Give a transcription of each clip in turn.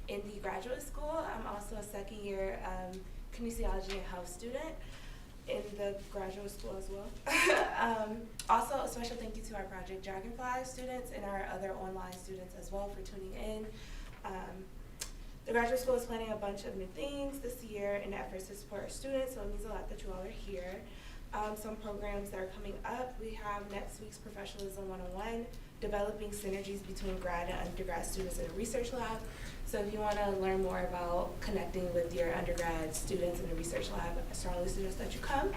in the graduate school. I'm also a second year kinesiology and health student in the graduate school as well. Also, a special thank you to our Project Dragonfly students and our other online students as well for tuning in. The graduate school is planning a bunch of new things this year in efforts to support our students, so it means a lot that you all are here. Some programs that are coming up, we have next week's Professionalism 101, developing synergies between grad and undergrad students in a research lab. So if you want to learn more about connecting with your undergrad students in the research lab, I strongly suggest that you come.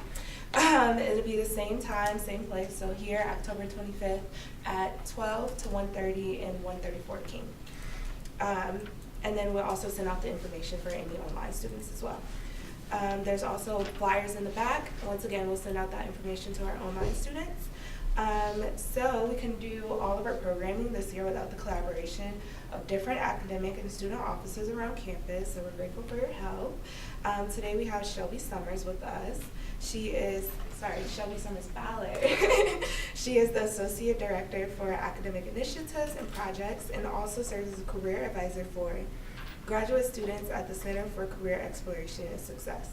It'll be the same time, same place, so here, October 25th at 12 to 1:30 in 134 King. And then we'll also send out the information for any online students as well. There's also flyers in the back. Once again, we'll send out that information to our online students. So we can do all of our programming this year without the collaboration of different academic and student offices around campus, so we're grateful for your help. Today we have Shelby Summers with us. Shelby Summers Ballard. She is the Associate Director for Academic Initiatives and Projects and also serves as a career advisor for graduate students at the Center for Career Exploration and Success.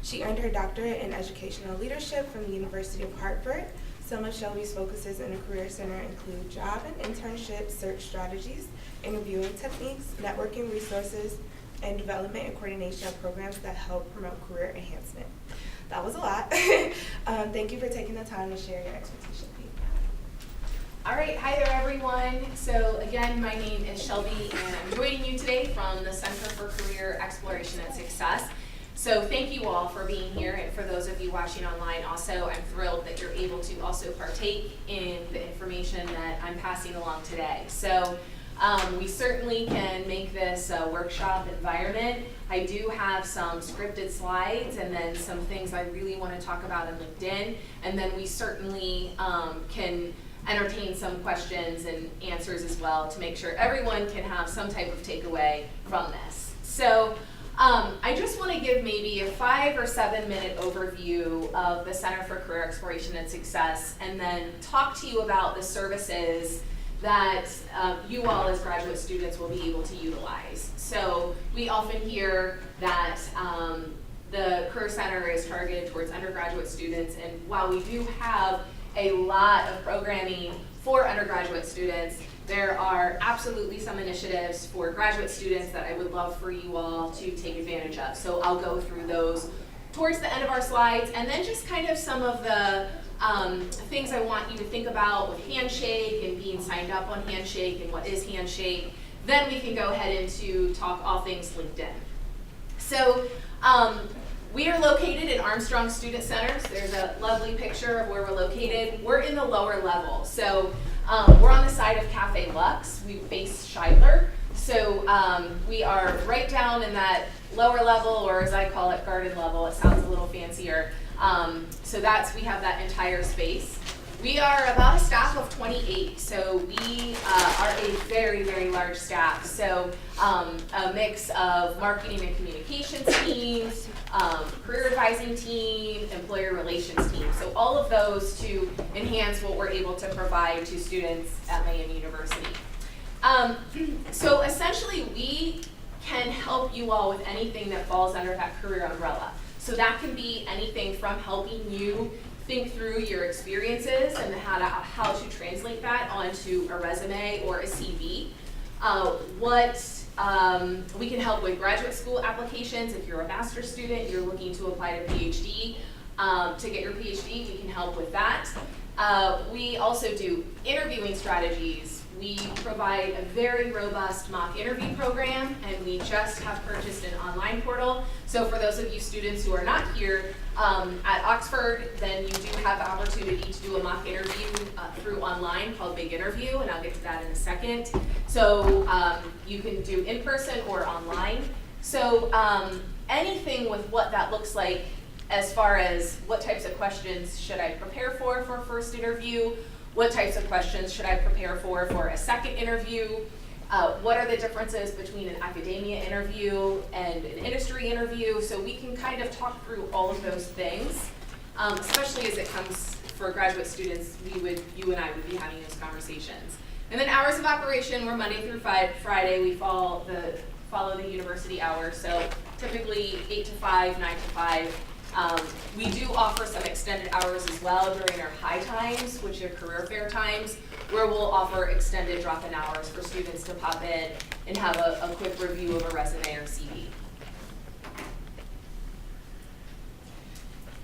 She earned her doctorate in educational leadership from the University of Hartford. Some of Shelby's focuses in the Career Center include job and internship search strategies, interviewing techniques, networking resources, and development and coordination of programs that help promote career enhancement. That was a lot. Thank you for taking the time to share your expertise. All right, hi there everyone. So again, my name is Shelby and I'm joining you today from the Center for Career Exploration and Success. So thank you all for being here, and for those of you watching online also, I'm thrilled that you're able to also partake in the information that I'm passing along today. So we certainly can make this a workshop environment. I do have some scripted slides and then some things I really want to talk about in LinkedIn, and then we certainly can entertain some questions and answers as well to make sure everyone can have some type of takeaway from this. So I just want to give maybe a 5 or 7 minute overview of the Center for Career Exploration and Success, and then talk to you about the services that you all as graduate students will be able to utilize. So we often hear that the Career Center is targeted towards undergraduate students, and while we do have a lot of programming for undergraduate students, there are absolutely some initiatives for graduate students that I would love for you all to take advantage of. So I'll go through those towards the end of our slides, and then just kind of some of the things I want you to think about with Handshake and being signed up on Handshake and what is Handshake. Then we can go ahead into talk all things LinkedIn. So we are located in Armstrong Student Centers. There's a lovely picture of where we're located. We're in the lower level. So we're on the side of Cafe Lux. We face Scheidler. So we are right down in that lower level, or as I call it, garden level. It sounds a little fancier. So we have that entire space. We are about a staff of 28, so we are a very, very large staff. So a mix of marketing and communications teams, career advising team, employer relations team. So all of those to enhance what we're able to provide to students at Miami University. So essentially we can help you all with anything that falls under that career umbrella. So that can be anything from helping you think through your experiences and how to translate that onto a resume or a CV. We can help with graduate school applications. If you're a master's student, you're looking to apply to PhD, to get your PhD, we can help with that. We also do interviewing strategies. We provide a very robust mock interview program, and we just have purchased an online portal. So for those of you students who are not here at Oxford, then you do have the opportunity to do a mock interview through online called Big Interview, and I'll get to that in a second. So you can do in person or online. So anything with what that looks like as far as what types of questions should I prepare for a first interview, what types of questions should I prepare for a second interview, what are the differences between an academia interview and an industry interview. So we can kind of talk through all of those things, especially as it comes for graduate students. You and I would be having those conversations. And then hours of operation, we're Monday through Friday. We follow the university hours, so typically 8 to 5, 9 to 5. We do offer some extended hours as well during our high times, which are career fair times, where we'll offer extended drop-in hours for students to pop in and have a quick review of a resume or CV.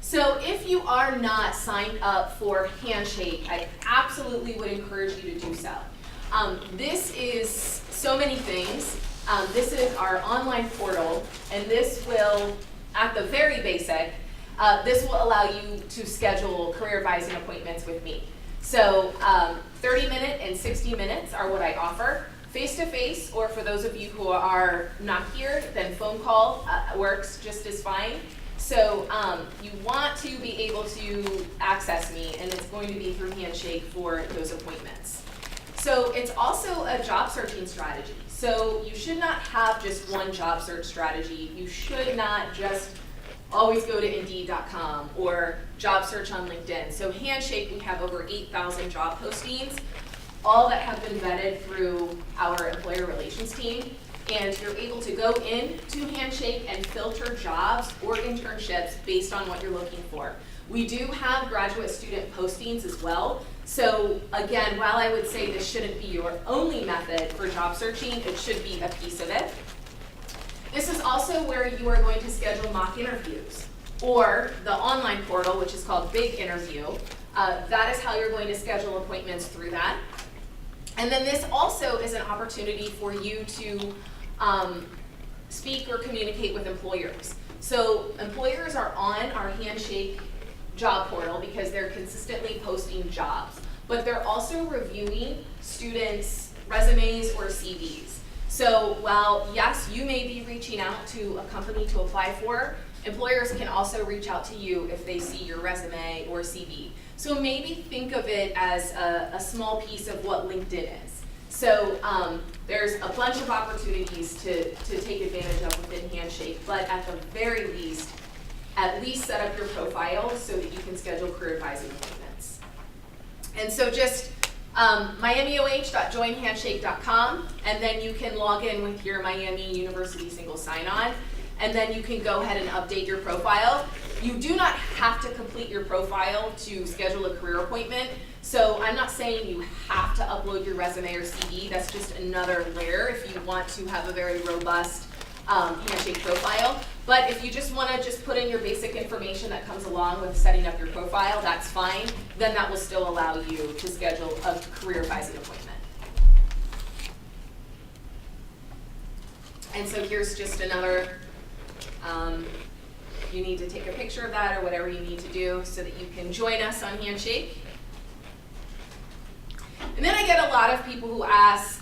So if you are not signed up for Handshake, I absolutely would encourage you to do so. This is so many things. This is our online portal, and this will, at the very basic, this will allow you to schedule career advising appointments with me. So 30-minute and 60 minutes are what I offer. Face-to-face, or for those of you who are not here, then phone call works just as fine. So you want to be able to access me, and it's going to be through Handshake for those appointments. So it's also a job searching strategy. So you should not have just one job search strategy. You should not just always go to Indeed.com or job search on LinkedIn. So Handshake, we have over 8,000 job postings, all that have been vetted through our employer relations team. And you're able to go into Handshake and filter jobs or internships based on what you're looking for. We do have graduate student postings as well. So again, while I would say this shouldn't be your only method for job searching, it should be a piece of it. This is also where you are going to schedule mock interviews, or the online portal, which is called Big Interview. That is how you're going to schedule appointments through that. And then this also is an opportunity for you to speak or communicate with employers. So employers are on our Handshake job portal because they're consistently posting jobs, but they're also reviewing students' resumes or CVs. So while, yes, you may be reaching out to a company to apply for, employers can also reach out to you if they see your resume or CV. So maybe think of it as a small piece of what LinkedIn is. So there's a bunch of opportunities to take advantage of within Handshake, but at the very least, at least set up your profile so that you can schedule career advising appointments. And so just miamioh.joinhandshake.com, and then you can log in with your Miami University single sign-on, and then you can go ahead and update your profile. You do not have to complete your profile to schedule a career appointment. So I'm not saying you have to upload your resume or CV. That's just another layer if you want to have a very robust Handshake profile. But if you just want to just put in your basic information that comes along with setting up your profile, that's fine. Then that will still allow you to schedule a career advising appointment. And so here's just another, you need to take a picture of that or whatever you need to do so that you can join us on Handshake. And then I get a lot of people who ask,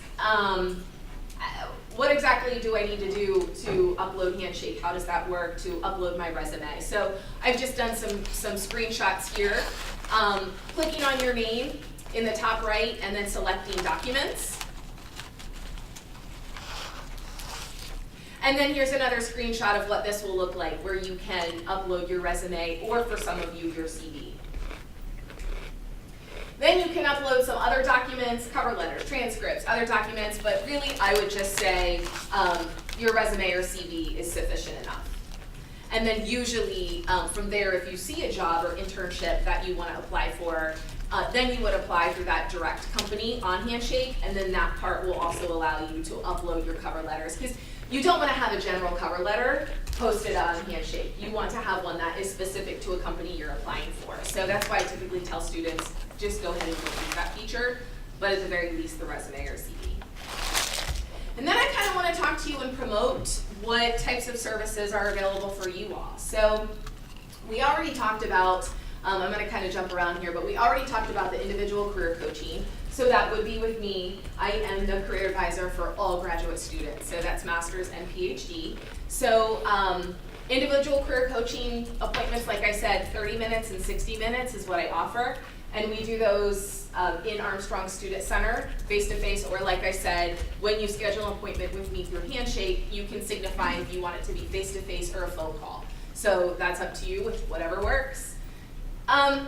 what exactly do I need to do to upload Handshake? How does that work to upload my resume? So I've just done some screenshots here. Clicking on your name in the top right and then selecting documents. And then here's another screenshot of what this will look like where you can upload your resume or for some of you, your CV. Then you can upload some other documents, cover letters, transcripts, other documents, but really I would just say your resume or CV is sufficient enough. And then usually from there, if you see a job or internship that you want to apply for, then you would apply through that direct company on Handshake, and then that part will also allow you to upload your cover letters. Because you don't want to have a general cover letter posted on Handshake. You want to have one that is specific to a company you're applying for. So that's why I typically tell students, just go ahead and use that feature, but at the very least, the resume or CV. And then I kind of want to talk to you and promote what types of services are available for you all. So we already talked about, I'm going to kind of jump around here, but we already talked about the individual career coaching. So that would be with me. I am the career advisor for all graduate students. So that's master's and PhD. So individual career coaching appointments, like I said, 30 minutes and 60 minutes is what I offer. And we do those in Armstrong Student Center, face-to-face, or like I said, when you schedule an appointment with me through Handshake, you can signify if you want it to be face-to-face or a phone call. So that's up to you with whatever works. I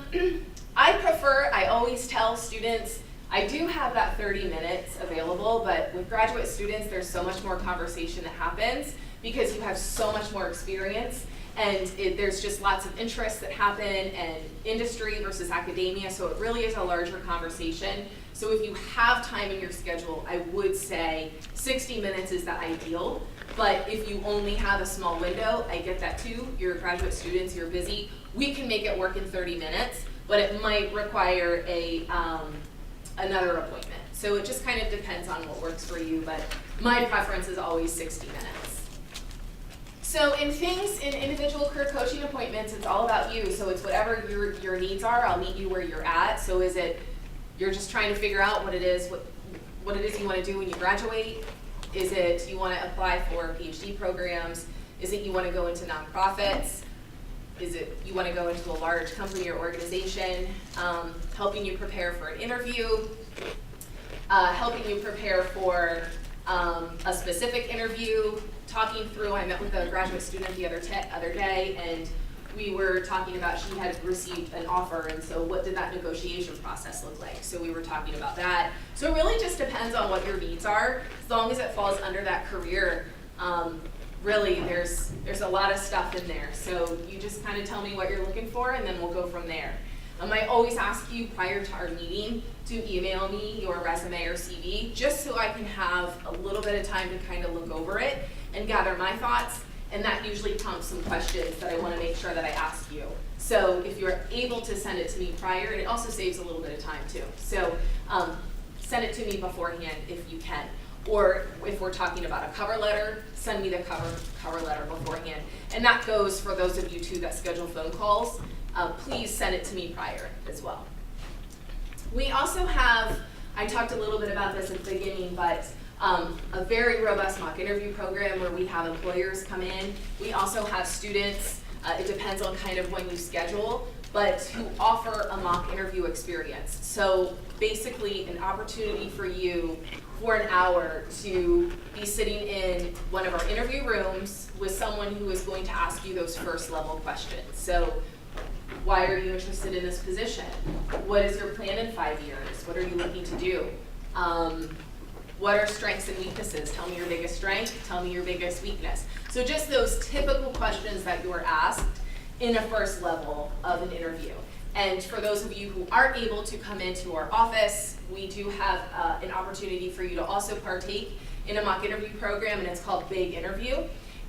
always tell students, I do have that 30 minutes available, but with graduate students, there's so much more conversation that happens because you have so much more experience, and there's just lots of interests that happen, and industry versus academia, so it really is a larger conversation. So if you have time in your schedule, I would say 60 minutes is the ideal, but if you only have a small window, I get that too. You're graduate students, you're busy. We can make it work in 30 minutes, but it might require another appointment. So it just kind of depends on what works for you, but my preference is always 60 minutes. So in individual career coaching appointments, it's all about you. So it's whatever your needs are, I'll meet you where you're at. So is it you're just trying to figure out what it is you want to do when you graduate? Is it you want to apply for PhD programs? Is it you want to go into nonprofits? Is it you want to go into a large company or organization? Helping you prepare for an interview, helping you prepare for a specific interview, talking through, I met with a graduate student the other day, and we were talking about she had received an offer, and so what did that negotiation process look like? So we were talking about that. So it really just depends on what your needs are. As long as it falls under that career, really there's a lot of stuff in there. So you just kind of tell me what you're looking for, and then we'll go from there. I always ask you prior to our meeting to email me your resume or CV, just so I can have a little bit of time to kind of look over it and gather my thoughts, and that usually prompts some questions that I want to make sure that I ask you. So if you're able to send it to me prior, and it also saves a little bit of time too. So send it to me beforehand if you can. Or if we're talking about a cover letter, send me the cover letter beforehand. And that goes for those of you too that schedule phone calls. Please send it to me prior as well. We also have, I talked a little bit about this at the beginning, but a very robust mock interview program where we have employers come in. We also have students, it depends on kind of when you schedule, but who offer a mock interview experience. So basically an opportunity for you for an hour to be sitting in one of our interview rooms with someone who is going to ask you those first level questions. So why are you interested in this position? What is your plan in 5 years? What are you looking to do? What are strengths and weaknesses? Tell me your biggest strength, tell me your biggest weakness. So just those typical questions that you are asked in a first level of an interview. And for those of you who aren't able to come into our office, we do have an opportunity for you to also partake in a mock interview program, and it's called Big Interview.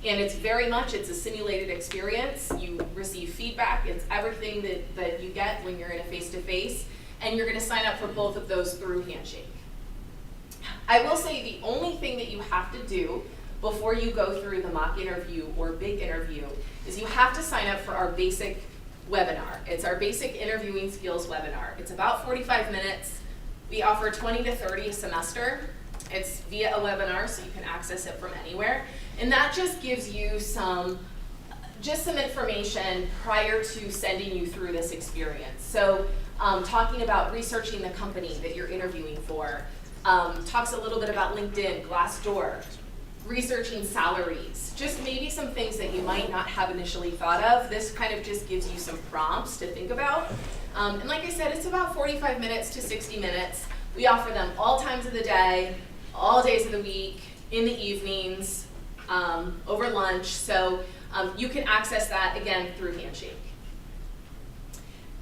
And it's a simulated experience. You receive feedback. It's everything that you get when you're in a face-to-face. And you're going to sign up for both of those through Handshake. I will say the only thing that you have to do before you go through the mock interview or big interview is you have to sign up for our basic webinar. It's our basic interviewing skills webinar. It's about 45 minutes. We offer 20 to 30 a semester. It's via a webinar, so you can access it from anywhere. And that just gives you some information prior to sending you through this experience. So talking about researching the company that you're interviewing for, talks a little bit about LinkedIn, Glassdoor, researching salaries, just maybe some things that you might not have initially thought of. This kind of just gives you some prompts to think about. And like I said, it's about 45 minutes to 60 minutes. We offer them all times of the day, all days of the week, in the evenings, over lunch. So you can access that, again, through Handshake.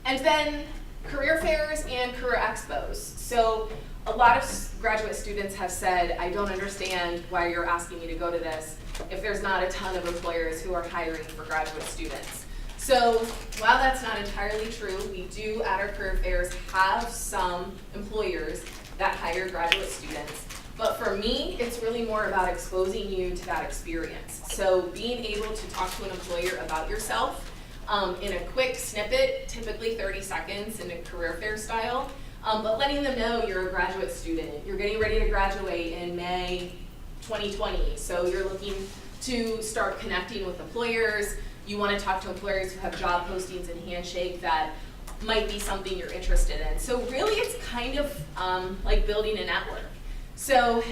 And then career fairs and career expos. So a lot of graduate students have said, I don't understand why you're asking me to go to this if there's not a ton of employers who are hiring for graduate students. So while that's not entirely true, we do at our career fairs have some employers that hire graduate students. But for me, it's really more about exposing you to that experience. So being able to talk to an employer about yourself in a quick snippet, typically 30 seconds in a career fair style, but letting them know you're a graduate student. You're getting ready to graduate in May 2020, so you're looking to start connecting with employers. You want to talk to employers who have job postings in Handshake that might be something you're interested in. So really it's kind of like building a network. So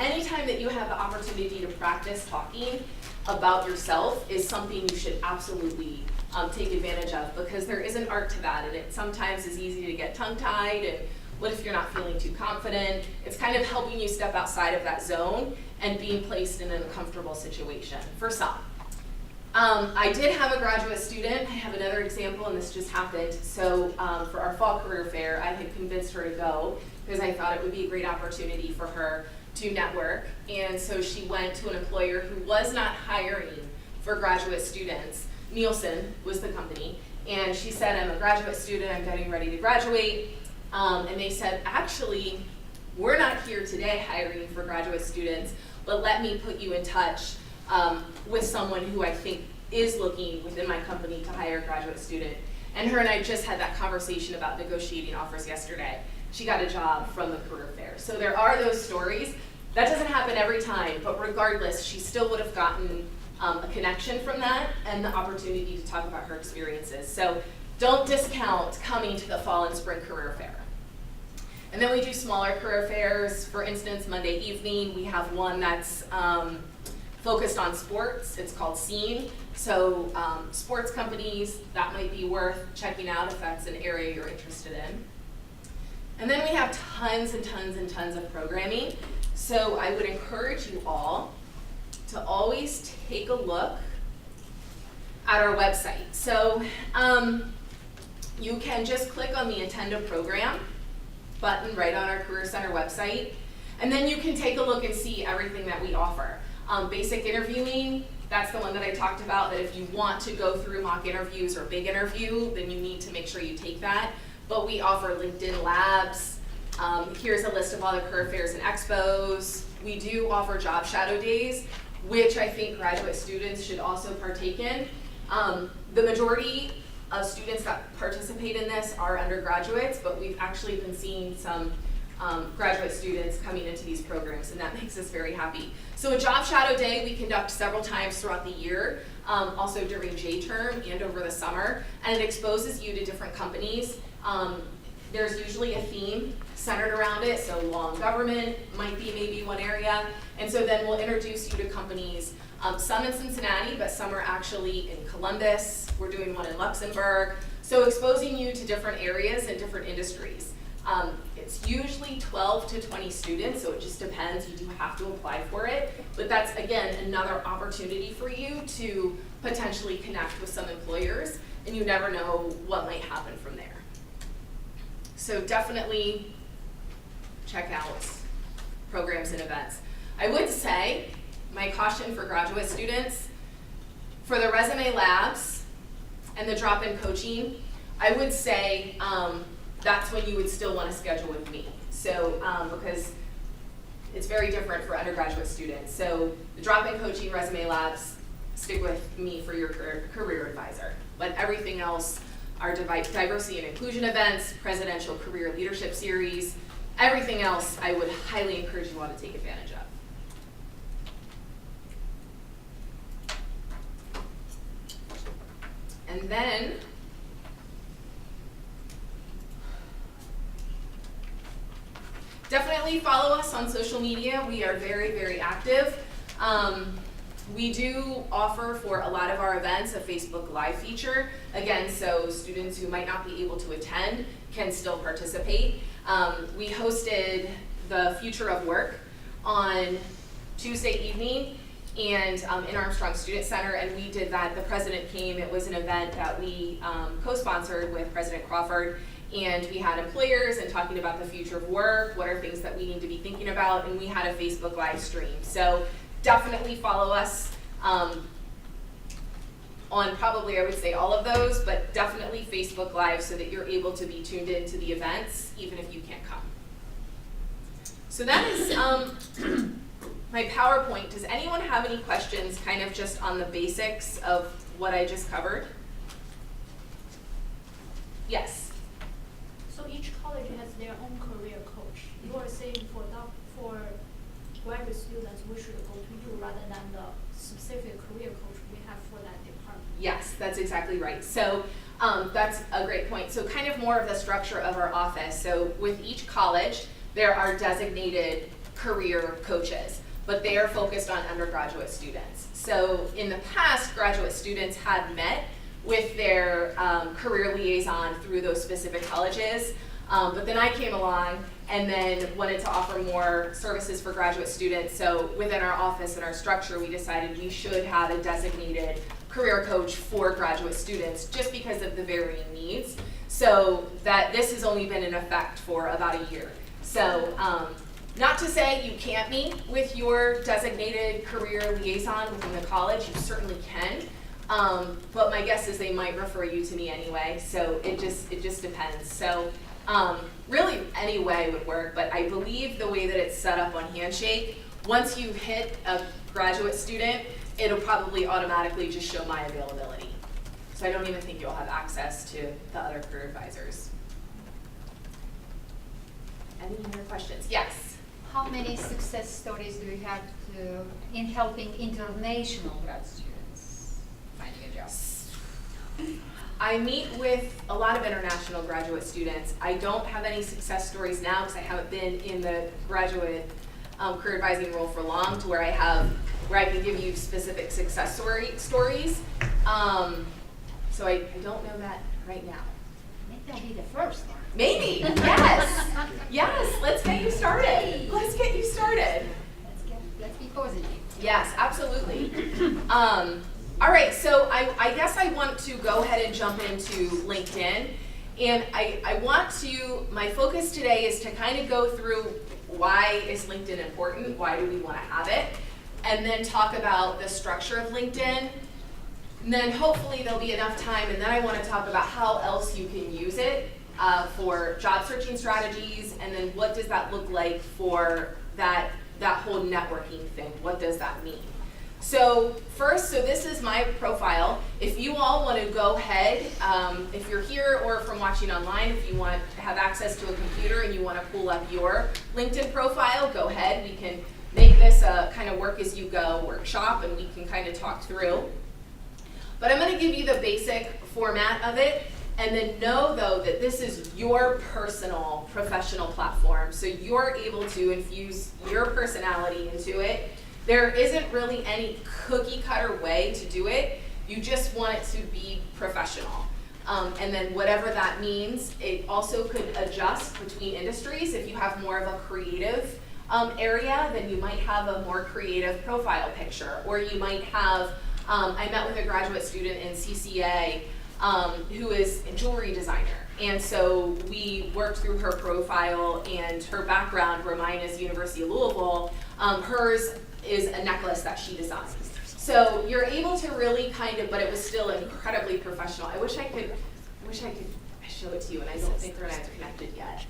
anytime that you have the opportunity to practice talking about yourself is something you should absolutely take advantage of, because there is an art to that, and it sometimes is easy to get tongue-tied and What if you're not feeling too confident? It's kind of helping you step outside of that zone and being placed in an uncomfortable situation for some. I did have a graduate student. I have another example, and this just happened. So for our fall career fair, I had convinced her to go because I thought it would be a great opportunity for her to network. And so she went to an employer who was not hiring for graduate students. Nielsen was the company. And she said, I'm a graduate student, I'm getting ready to graduate. And they said, actually, we're not here today hiring for graduate students, but let me put you in touch with someone who I think is looking within my company to hire a graduate student. And her and I just had that conversation about negotiating offers yesterday. She got a job from the career fair. So there are those stories. That doesn't happen every time, but regardless, she still would have gotten a connection from that and the opportunity to talk about her experiences. So don't discount coming to the fall and spring career fair. And then we do smaller career fairs. For instance, Monday evening, we have one that's focused on sports. It's called Scene. So sports companies, that might be worth checking out if that's an area you're interested in. And then we have tons and tons and tons of programming. So I would encourage you all to always take a look at our website. So you can just click on the Attend a Program button right on our Career Center website, and then you can take a look and see everything that we offer. Basic interviewing, that's the one that I talked about, that if you want to go through mock interviews or big interview, then you need to make sure you take that. But we offer LinkedIn Labs. Here's a list of all the career fairs and expos. We do offer job shadow days, which I think graduate students should also partake in. The majority of students that participate in this are undergraduates, but we've actually been seeing some graduate students coming into these programs, and that makes us very happy. So a job shadow day we conduct several times throughout the year, also during J-term and over the summer, and it exposes you to different companies. There's usually a theme centered around it, so law and government might be maybe one area, and so then we'll introduce you to companies, some in Cincinnati, but some are actually in Columbus. We're doing one in Luxembourg, so exposing you to different areas and different industries. It's usually 12 to 20 students, so it just depends. You do have to apply for it, but that's, again, another opportunity for you to potentially connect with some employers, and you never know what might happen from there. So definitely check out programs and events. I would say, my caution for graduate students, for the resume labs and the drop-in coaching, I would say that's when you would still want to schedule with me. So, because it's very different for undergraduate students. So the drop-in coaching, resume labs, stick with me for your career advisor. But everything else, our diversity and inclusion events, presidential career leadership series, everything else I would highly encourage you all to take advantage of. And then, definitely follow us on social media. We are very, very active. We do offer for a lot of our events a Facebook Live feature. Again, so students who might not be able to attend can still participate. We hosted the Future of Work on Tuesday evening and in Armstrong Student Center, and we did that. The president came. It was an event that we co-sponsored with President Crawford, and we had employers and talking about the future of work, what are things that we need to be thinking about, and we had a Facebook live stream. So definitely follow us on probably, I would say, all of those, but definitely Facebook Live so that you're able to be tuned into the events even if you can't come. So that is my PowerPoint. Does anyone have any questions kind of just on the basics of what I just covered? Yes? So each college has their own career coach. You are saying for graduate students, we should go to you rather than the specific career coach we have for that department. Yes, that's exactly right. So that's a great point. So kind of more of the structure of our office. So with each college, there are designated career coaches, but they are focused on undergraduate students. So in the past, graduate students had met with their career liaison through those specific colleges. But then I came along and then wanted to offer more services for graduate students. So within our office and our structure, we decided we should have a designated career coach for graduate students just because of the varying needs. So that this has only been in effect for about a year. So not to say you can't meet with your designated career liaison within the college, you certainly can. But my guess is they might refer you to me anyway, so it just depends. So really any way would work, but I believe the way that it's set up on Handshake, once you hit a graduate student, it'll probably automatically just show my availability. So I don't even think you'll have access to the other career advisors. Any other questions? Yes? How many success stories do you have in helping international grad students finding a job? I meet with a lot of international graduate students. I don't have any success stories now because I haven't been in the graduate career advising role for long to where I can give you specific success stories. So I don't know that right now. Maybe that'll be the first one. Maybe, yes. Yes, let's get you started. Let's get you started. Let's be positive. Yes, absolutely. All right, so I guess I want to go ahead and jump into LinkedIn. And I want to, my focus today is to kind of go through why is LinkedIn important, why do we want to have it, and then talk about the structure of LinkedIn. And then hopefully there'll be enough time, and then I want to talk about how else you can use it for job searching strategies, and then what does that look like for that whole networking thing. What does that mean? So first, so this is my profile. If you all want to go ahead, if you're here or from watching online, if you want to have access to a computer and you want to pull up your LinkedIn profile, go ahead. We can make this a kind of work as you go workshop, and we can kind of talk through. But I'm going to give you the basic format of it, and then know though that this is your personal professional platform, so you're able to infuse your personality into it. There isn't really any cookie cutter way to do it. You just want it to be professional. And then whatever that means, it also could adjust between industries. If you have more of a creative area, then you might have a more creative profile picture. Or you might have, I met with a graduate student in CCES who is a jewelry designer. And so we worked through her profile and her background, where mine is University of Louisville. Hers is a necklace that she designed. So you're able to really kind of, but it was still incredibly professional. I wish I could show it to you, and I don't think they're not connected yet.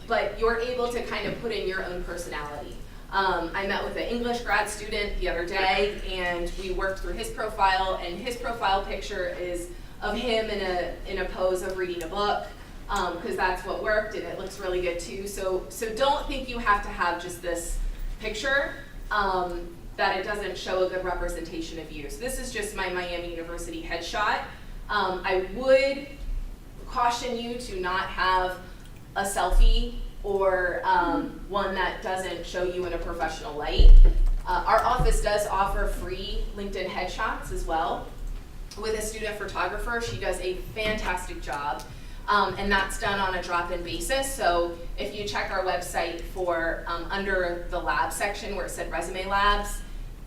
But you're able to kind of put in your own personality. I met with an English grad student the other day, and we worked through his profile, and his profile picture is of him in a pose of reading a book, because that's what worked, and it looks really good too. So don't think you have to have just this picture, that it doesn't show a good representation of you. So this is just my Miami University headshot. I would caution you to not have a selfie or one that doesn't show you in a professional light. Our office does offer free LinkedIn headshots as well. With a student photographer, she does a fantastic job. And that's done on a drop-in basis. So if you check our website for under the lab section where it said resume labs,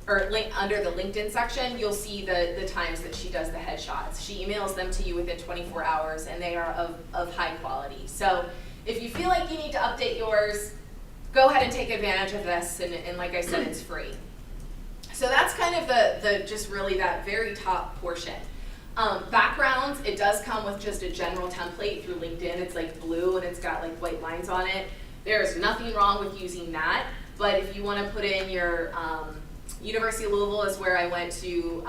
or under the LinkedIn section, you'll see the times that she does the headshots. She emails them to you within 24 hours, and they are of high quality. So if you feel like you need to update yours, go ahead and take advantage of this, and like I said, it's free. So that's kind of the just really that very top portion. Backgrounds, it does come with just a general template through LinkedIn. It's like blue and it's got like white lines on it. There's nothing wrong with using that, but if you want to put in your University of Louisville is where I went to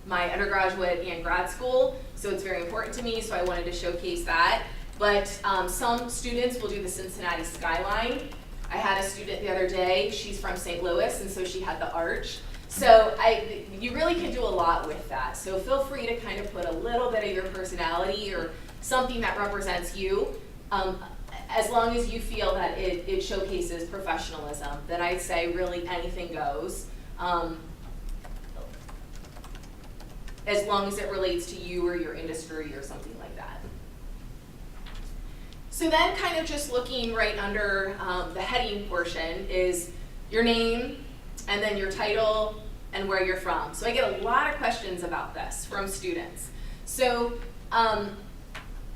my undergraduate and grad school, so it's very important to me, so I wanted to showcase that. But some students will do the Cincinnati skyline. I had a student the other day, she's from St. Louis, and so she had the arch. So you really can do a lot with that. So feel free to kind of put a little bit of your personality or something that represents you, as long as you feel that it showcases professionalism. Then I'd say really anything goes, as long as it relates to you or your industry or something like that. So then kind of just looking right under the heading portion is your name, and then your title, and where you're from. So I get a lot of questions about this from students. So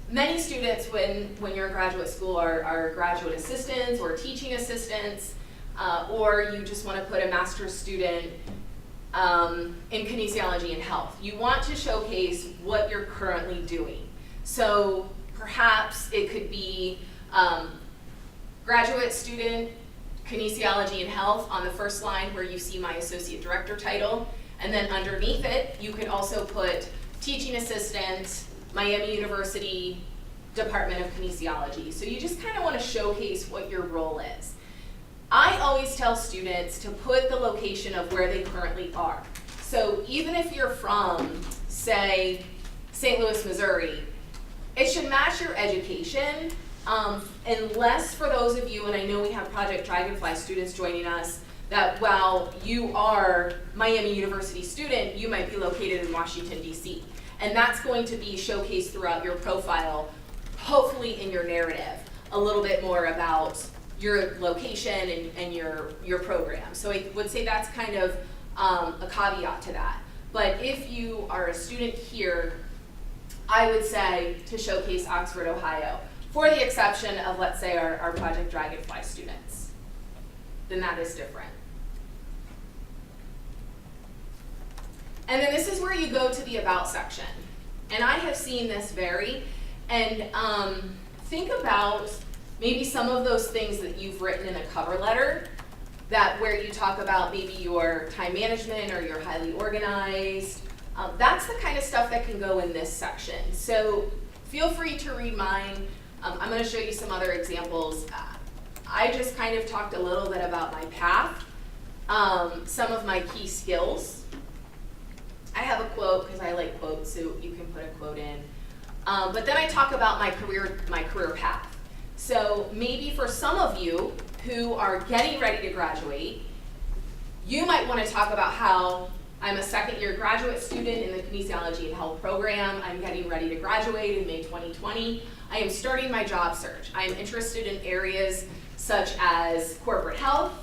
many students when you're in graduate school are graduate assistants or teaching assistants, or you just want to put a master's student in kinesiology and health. You want to showcase what you're currently doing. So perhaps it could be graduate student, kinesiology and health on the first line where you see my associate director title, and then underneath it you could also put teaching assistant, Miami University, Department of Kinesiology. So you just kind of want to showcase what your role is. I always tell students to put the location of where they currently are. So even if you're from, say, St. Louis, Missouri, it should match your education, unless for those of you, and I know we have Project Dragonfly students joining us, that while you are Miami University student, you might be located in Washington, D.C. And that's going to be showcased throughout your profile, hopefully in your narrative, a little bit more about your location and your program. So I would say that's kind of a caveat to that. But if you are a student here, I would say to showcase Oxford, Ohio, for the exception of, let's say, our Project Dragonfly students. Then that is different. And then this is where you go to the About section. And I have seen this vary. And think about maybe some of those things that you've written in a cover letter, that where you talk about maybe your time management or you're highly organized. That's the kind of stuff that can go in this section. So feel free to read mine. I'm going to show you some other examples. I just kind of talked a little bit about my path, some of my key skills. I have a quote because I like quotes, so you can put a quote in. But then I talk about my career path. So maybe for some of you who are getting ready to graduate, you might want to talk about how I'm a second-year graduate student in the kinesiology and health program. I'm getting ready to graduate in May 2020. I am starting my job search. I'm interested in areas such as corporate health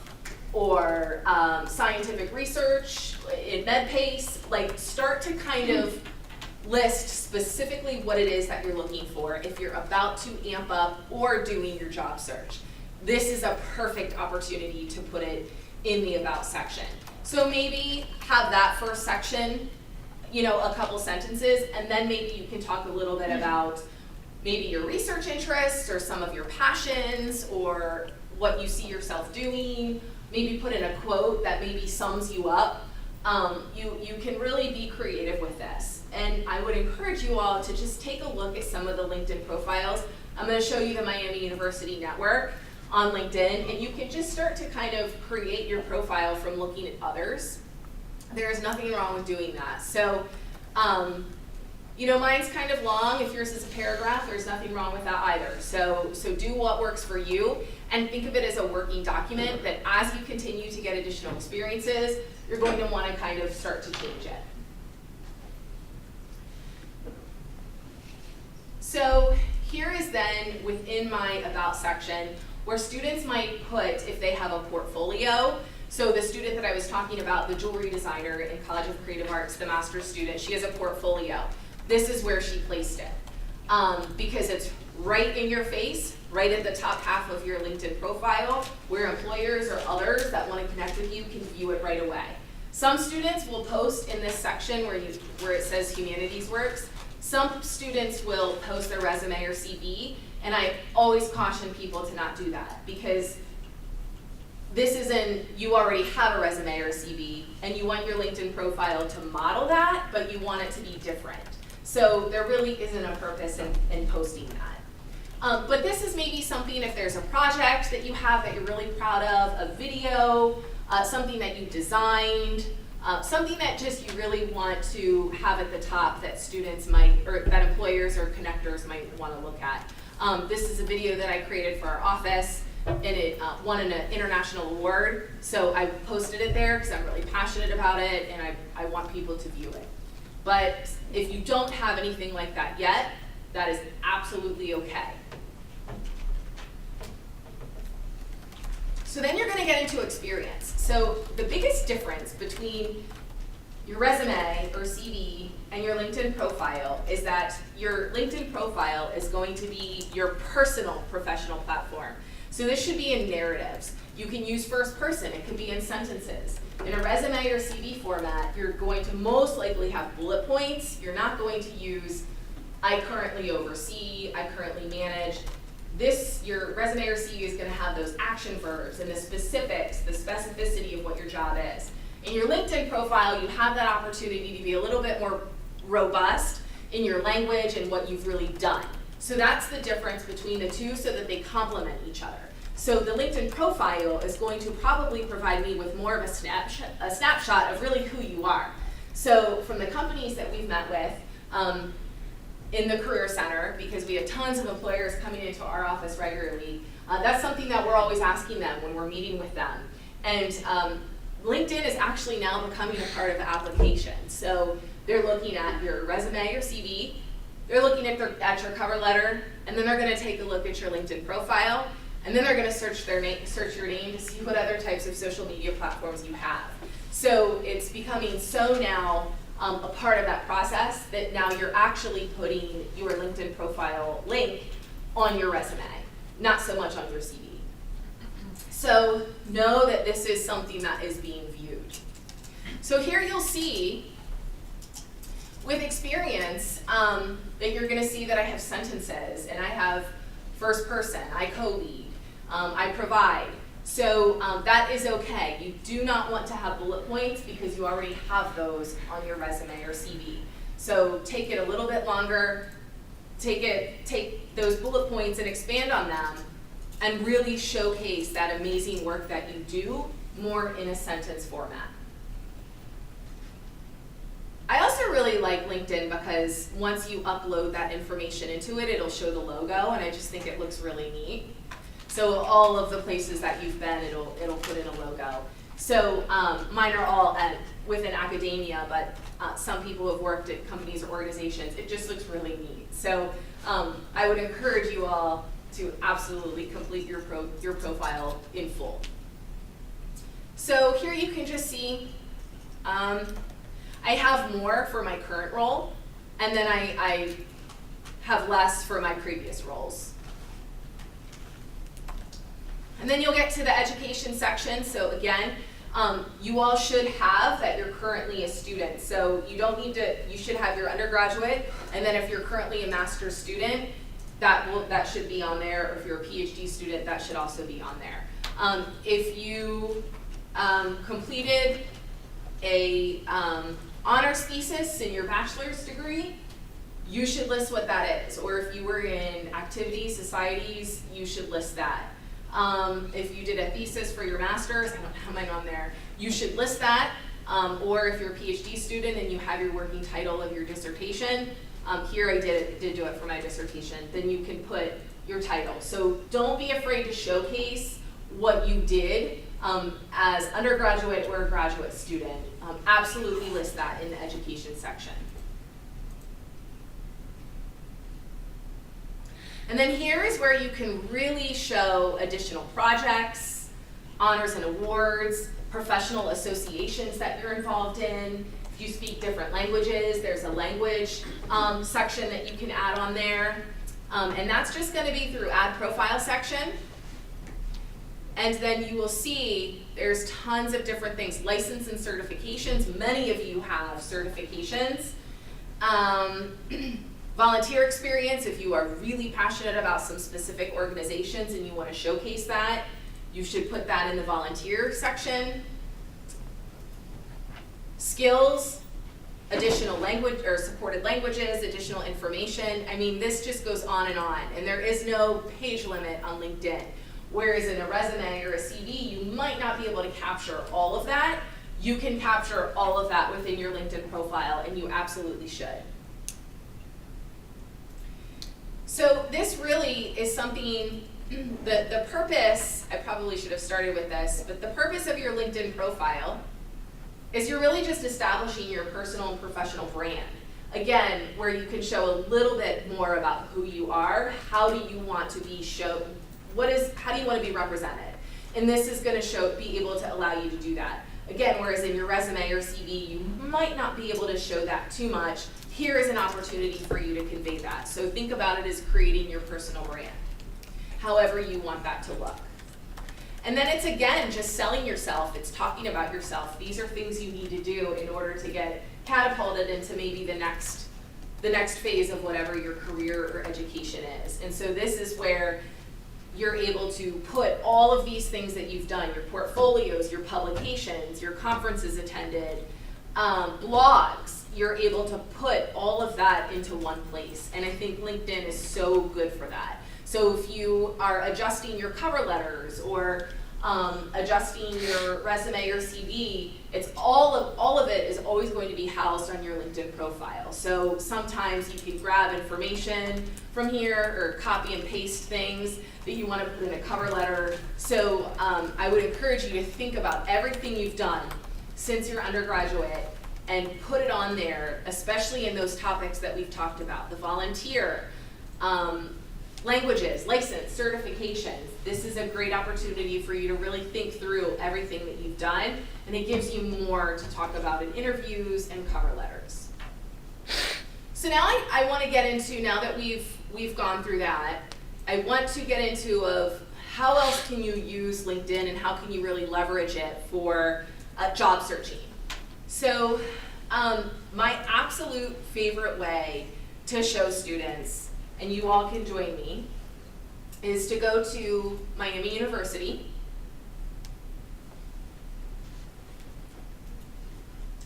or scientific research in MedPace. Like, start to kind of list specifically what it is that you're looking for if you're about to amp up or doing your job search. This is a perfect opportunity to put it in the About section. So maybe have that first section, a couple sentences, and then maybe you can talk a little bit about maybe your research interests or some of your passions or what you see yourself doing. Maybe put in a quote that maybe sums you up. You can really be creative with this. And I would encourage you all to just take a look at some of the LinkedIn profiles. I'm going to show you the Miami University Network on LinkedIn, and you can just start to kind of create your profile from looking at others. There's nothing wrong with doing that. So, mine's kind of long. If yours is a paragraph, there's nothing wrong with that either. So do what works for you, and think of it as a working document that as you continue to get additional experiences, you're going to want to kind of start to change it. So here is then within my About section where students might put if they have a portfolio. So the student that I was talking about, the jewelry designer in College of Creative Arts, the master's student, she has a portfolio. This is where she placed it because it's right in your face, right at the top half of your LinkedIn profile, where employers or others that want to connect with you can view it right away. Some students will post in this section where it says Humanities Works. Some students will post their resume or CV, and I always caution people to not do that because this isn't, you already have a resume or a CV, and you want your LinkedIn profile to model that, but you want it to be different. So there really isn't a purpose in posting that. But this is maybe something, if there's a project that you have that you're really proud of, a video, something that you designed, something that just you really want to have at the top that students might, or that employers or connectors might want to look at. This is a video that I created for our office, and it won an international award. So I posted it there because I'm really passionate about it, and I want people to view it. But if you don't have anything like that yet, that is absolutely okay. So then you're gonna get into experience. So the biggest difference between your resume or CV and your LinkedIn profile is that your LinkedIn profile is going to be your personal professional platform. So this should be in narratives. You can use first person, it could be in sentences. In a resume or CV format, you're going to most likely have bullet points. You're not going to use, I currently oversee, I currently manage. Your resume or CV is gonna have those action verbs and the specifics, the specificity of what your job is. In your LinkedIn profile, you have that opportunity to be a little bit more robust in your language and what you've really done. So that's the difference between the two so that they complement each other. So the LinkedIn profile is going to probably provide me with more of a snapshot of really who you are. So from the companies that we've met with in the Career Center, because we have tons of employers coming into our office regularly, that's something that we're always asking them when we're meeting with them. And LinkedIn is actually now becoming a part of the application. So they're looking at your resume or CV, they're looking at your cover letter, and then they're gonna take a look at your LinkedIn profile, and then they're gonna search your name to see what other types of social media platforms you have. So it's becoming so now a part of that process that now you're actually putting your LinkedIn profile link on your resume, not so much on your CV. So know that this is something that is being viewed. So here you'll see, with experience, that you're gonna see that I have sentences, and I have first person, I co-lead, I provide. So that is okay. You do not want to have bullet points because you already have those on your resume or CV. So take it a little bit longer, take those bullet points and expand on them, and really showcase that amazing work that you do more in a sentence format. I also really like LinkedIn because once you upload that information into it, it'll show the logo, and I just think it looks really neat. So all of the places that you've been, it'll put in a logo. So mine are all within academia, but some people have worked at companies or organizations. It just looks really neat. So I would encourage you all to absolutely complete your profile in full. So here you can just see, I have more for my current role, and then I have less for my previous roles. And then you'll get to the education section. So again, you all should have that you're currently a student. So you don't need to, you should have your undergraduate, and then if you're currently a master's student, that should be on there, or if you're a PhD student, that should also be on there. If you completed a honors thesis in your bachelor's degree, you should list what that is. Or if you were in activities, societies, you should list that. If you did a thesis for your master's, I don't have mine on there, you should list that. Or if you're a PhD student and you have your working title of your dissertation, here I did do it for my dissertation, then you can put your title. So don't be afraid to showcase what you did as undergraduate or a graduate student. Absolutely list that in the education section. And then here is where you can really show additional projects, honors and awards, professional associations that you're involved in. If you speak different languages, there's a language section that you can add on there. And that's just going to be through Add Profile section. And then you will see there's tons of different things. License and certifications. Many of you have certifications. Volunteer experience, if you are really passionate about some specific organizations and you want to showcase that, you should put that in the volunteer section. Skills, additional language or supported languages, additional information. I mean, this just goes on, and there is no page limit on LinkedIn. Whereas in a resume or a CV, you might not be able to capture all of that. You can capture all of that within your LinkedIn profile, and you absolutely should. So this really is something, the purpose, I probably should have started with this, but the purpose of your LinkedIn profile is you're really just establishing your personal and professional brand. Again, where you can show a little bit more about who you are, how do you want to be shown, how do you want to be represented? And this is going to be able to allow you to do that. Again, whereas in your resume or CV, you might not be able to show that too much, here is an opportunity for you to convey that. So think about it as creating your personal brand, however you want that to look. And then it's, again, just selling yourself. It's talking about yourself. These are things you need to do in order to get catapulted into maybe the next phase of whatever your career or education is. And so this is where you're able to put all of these things that you've done, your portfolios, your publications, your conferences attended, blogs, you're able to put all of that into one place. And I think LinkedIn is so good for that. So if you are adjusting your cover letters or adjusting your resume or CV, it's all of it is always going to be housed on your LinkedIn profile. So sometimes you can grab information from here or copy and paste things that you want to put in a cover letter. So I would encourage you to think about everything you've done since you're undergraduate and put it on there, especially in those topics that we've talked about, the volunteer, languages, license, certifications. This is a great opportunity for you to really think through everything that you've done, and it gives you more to talk about in interviews and cover letters. So now I want to get into, now that we've gone through that, I want to get into of how else can you use LinkedIn and how can you really leverage it for job searching. So my absolute favorite way to show students, and you all can join me, is to go to Miami University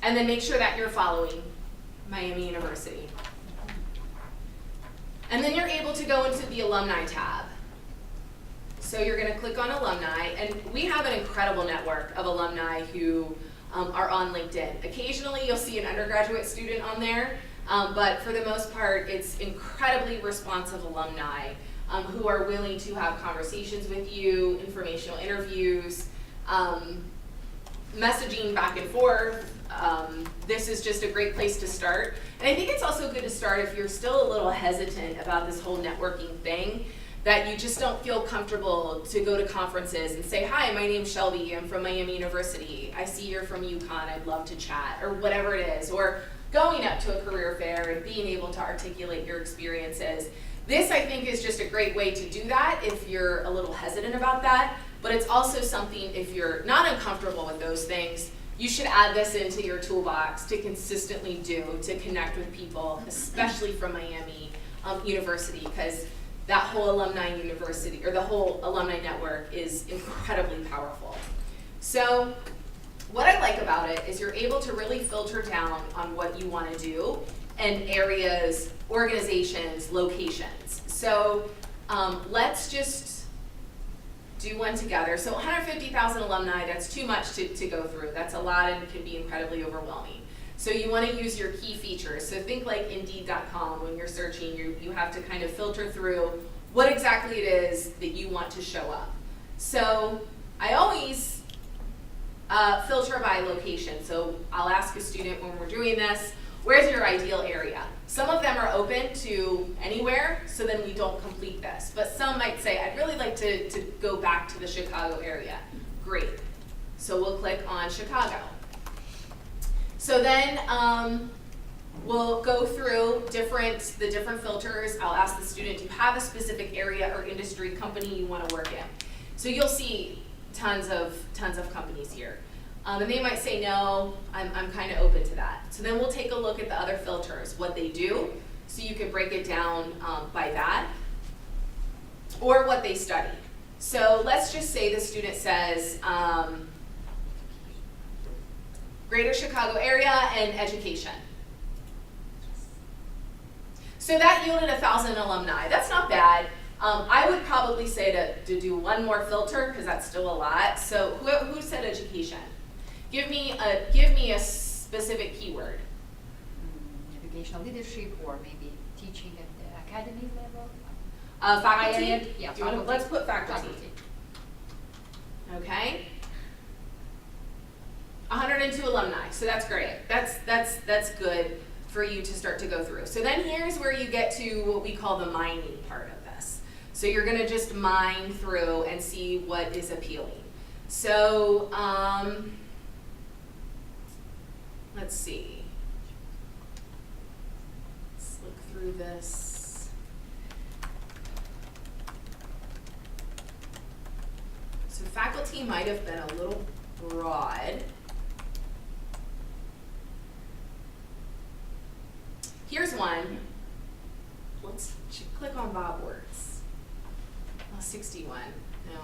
and then make sure that you're following Miami University. And then you're able to go into the alumni tab. So you're going to click on alumni, and we have an incredible network of alumni who are on LinkedIn. Occasionally you'll see an undergraduate student on there, but for the most part it's incredibly responsive alumni who are willing to have conversations with you, informational interviews, messaging back and forth. This is just a great place to start. And I think it's also good to start if you're still a little hesitant about this whole networking thing, that you just don't feel comfortable to go to conferences and say, hi, my name's Shelby, I'm from Miami University, I see you're from UConn, I'd love to chat, or whatever it is, or going up to a career fair and being able to articulate your experiences. This, I think, is just a great way to do that if you're a little hesitant about that, but it's also something, if you're not uncomfortable with those things, you should add this into your toolbox to consistently do, to connect with people, especially from Miami University, because that whole alumni university, or the whole alumni network, is incredibly powerful. So what I like about it is you're able to really filter down on what you want to do, and areas, organizations, locations. So let's just do one together. So 150,000 alumni, that's too much to go through. That's a lot and can be incredibly overwhelming. So you want to use your key features. So think like Indeed.com when you're searching, you have to kind of filter through what exactly it is that you want to show up. So I always filter by location. So I'll ask a student when we're doing this, where's your ideal area? Some of them are open to anywhere, so then we don't complete this. But some might say, I'd really like to go back to the Chicago area. Great. So we'll click on Chicago. So then we'll go through the different filters. I'll ask the student, do you have a specific area or industry company you want to work in? So you'll see tons of companies here. And they might say, no, I'm kind of open to that. So then we'll take a look at the other filters, what they do, so you can break it down by that, or what they study. So let's just say the student says, Greater Chicago area and education. So that yielded 1,000 alumni. That's not bad. I would probably say to do one more filter, because that's still a lot. So who said education? Give me a specific keyword. Educational leadership, or maybe teaching at the academy level. Faculty? Yeah, Do you want to, let's put faculty. Okay. 102 alumni, so that's great. That's good for you to start to go through. So then here's where you get to what we call the mining part of this. So you're going to just mine through and see what is appealing. So, let's see. Let's look through this. So faculty might have been a little broad. Here's one. Let's click on Bob Wertz. Oh, 61. No.